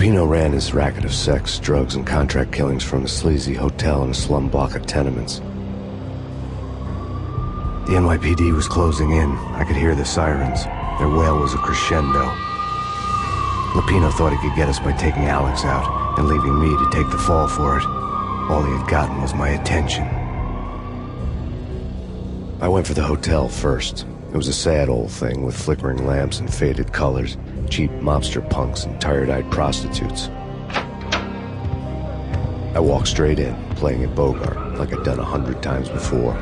Lupino ran his racket of sex, drugs, and contract killings from a sleazy hotel in a slum block of tenements. The NYPD was closing in. I could hear the sirens. Their wail was a crescendo. Lupino thought he could get us by taking Alex out and leaving me to take the fall for it. All he had gotten was my attention. I went for the hotel first. It was a sad old thing with flickering lamps and faded colors, cheap mobster punks and tired-eyed prostitutes. I walked straight in, playing at Bogart, like I'd done 100 times before.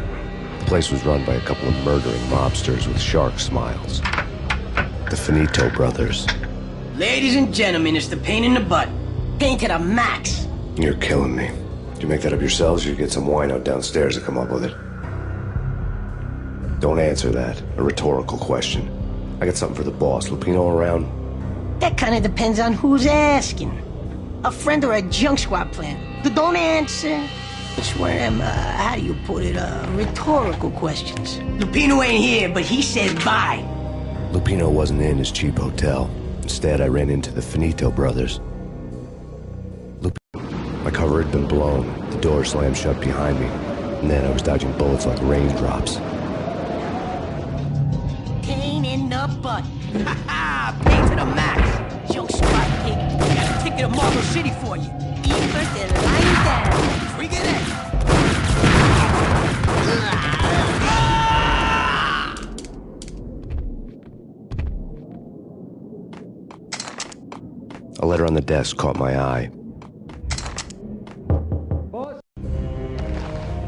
The place was run by a couple of murdering mobsters with shark smiles. The Finito brothers. Ladies and gentlemen, it's the pain in the butt. Pain to the max. You're killing me. Did you make that up yourselves, or you get some wino downstairs to come up with it? Don't answer that. A rhetorical question. I got something for the boss. Lupino around? That kind of depends on who's asking. A friend or a junk squad plan. Don't answer. It's one of them, how do you put it, rhetorical questions. Lupino ain't here, but he said bye. Lupino wasn't in his cheap hotel. Instead, I ran into the Finito brothers. My cover had been blown. The door slammed shut behind me. And then I was dodging bullets like raindrops. Pain in the butt. Ha ha! Pain to the max. Junk squad pig. Got a ticket to Marble City for you. Eat first and lie down. Freak it in. A letter on the desk caught my eye.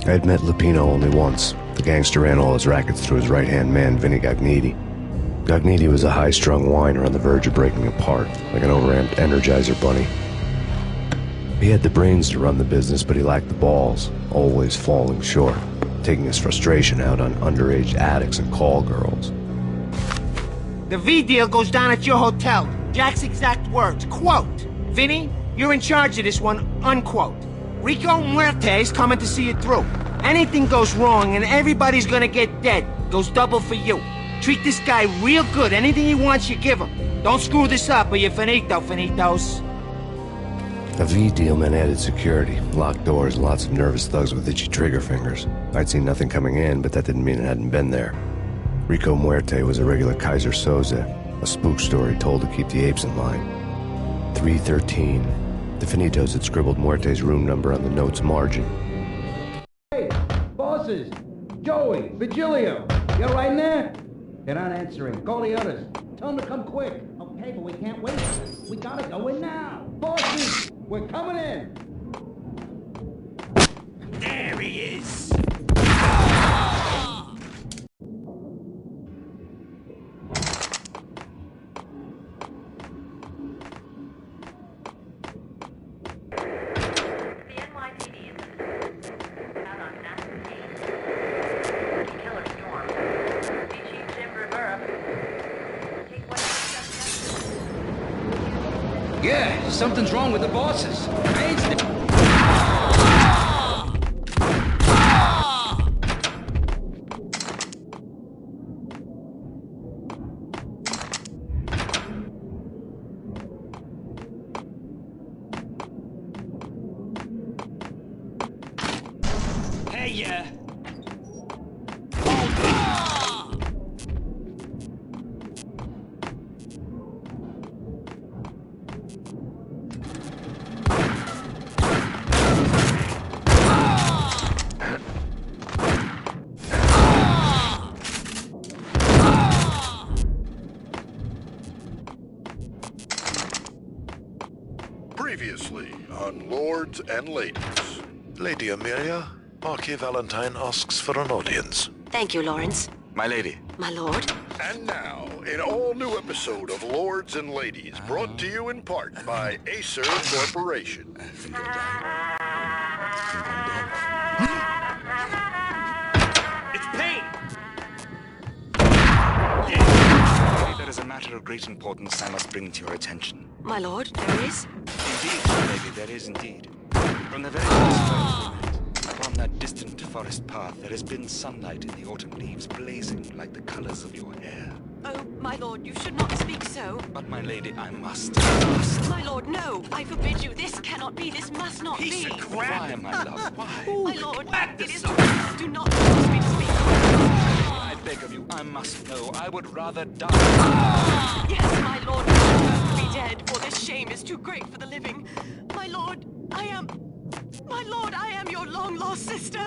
I had met Lupino only once. The gangster ran all his rackets through his right-hand man, Vinny Gagniti. Gagniti was a high-strung whiner on the verge of breaking apart, like an overamped Energizer bunny. He had the brains to run the business, but he lacked the balls, always falling short, taking his frustration out on underage addicts and call girls. The V deal goes down at your hotel. Jack's exact words, quote, "Vinny, you're in charge of this one," unquote. Rico Muerte's coming to see it through. Anything goes wrong and everybody's gonna get dead. Goes double for you. Treat this guy real good. Anything he wants, you give him. Don't screw this up or you're finito, finitos. A V deal meant added security, locked doors, and lots of nervous thugs with itchy trigger fingers. I'd seen nothing coming in, but that didn't mean it hadn't been there. Rico Muerte was a regular Kaiser Soze, a spook story told to keep the apes in line. 313. The Finitos had scribbled Muerte's room number on the note's margin. Hey, bosses! Joey, Vigilio, you all right in there? They're not answering. Call the others. Tell them to come quick. Okay, but we can't wait. We gotta go in now. Bosses, we're coming in. There he is. Yeah, something's wrong with the bosses. Hey, yeah. Previously on Lords and Ladies. Lady Amelia, Marquis Valentine asks for an audience. Thank you, Lawrence. My lady. My lord. And now, an all-new episode of Lords and Ladies, brought to you in part by Acer Corporation. It's Payne! There is a matter of great importance I must bring to your attention. My lord, there is? Indeed, my lady, there is indeed. From the very first moment we met, upon that distant forest path, there has been sunlight in the autumn leaves blazing like the colors of your hair. Oh, my My lord, you should not speak so. But my lady, I must. My lord, no! I forbid you. This cannot be. This must not Piece be. of crap! Why, my love? Why? My lord, What it the is... son- Do not force me to speak. I beg of you, I must know. I would rather die. Yes, my lord, we should both be dead, for this shame is too great for the living. My lord, I am... My lord, I am your long-lost sister.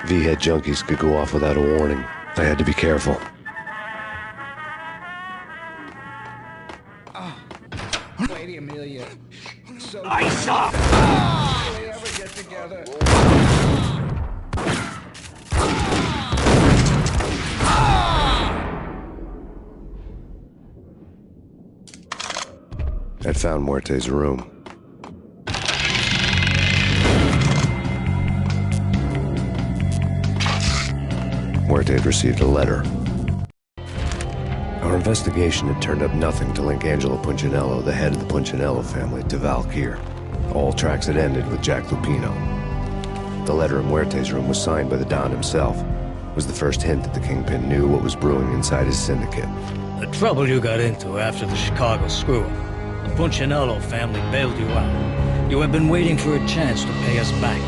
V-head junkies could go off without a warning. I had to be careful. Lady Amelia. So Ice up! do they ever get together? I'd found Muerte's room. Muerte had received a letter. Our investigation had turned up nothing to link Angelo Punchinello, the head of the Punchinello family, to Valkyr. All tracks had ended with Jack Lupino. The letter in Muerte's room was signed by the Don himself. It was the first hint that the Kingpin knew what was brewing inside his syndicate. The trouble you got into after the Chicago screw-up. The Punchinello family bailed you out. You have been waiting for a chance to pay us back.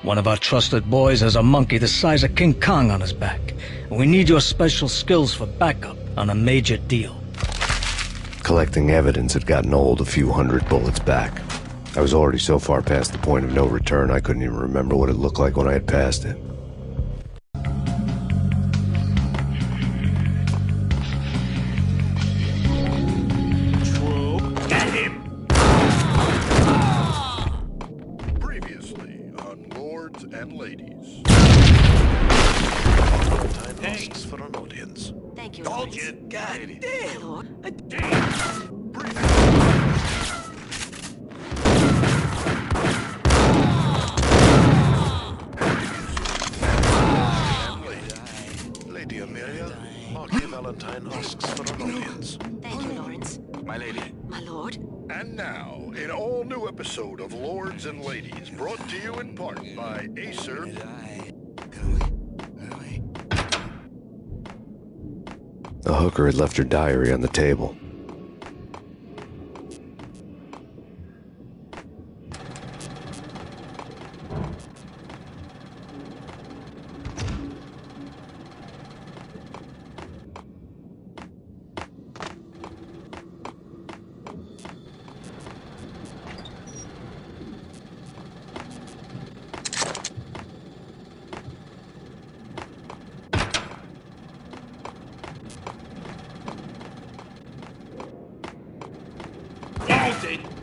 One of our trusted boys has a monkey the size of King Kong on his back. And we need your special skills for backup on a major deal. Collecting evidence had gotten old a few hundred bullets back. I was already so far past the point of no return I couldn't even remember what it looked like when I had passed it. Get him! Previously on Lords and Ladies. Valentine asks for an audience. Thank you, Told Lawrence. you, God My damn! lord. Lady Amelia, Marquis Valentine asks for an audience. Thank you, Lawrence. My lady. My lord. And now, an all-new episode of Lords and Ladies, brought to you in part by Acer. A hooker had left her diary on the table. Hold it!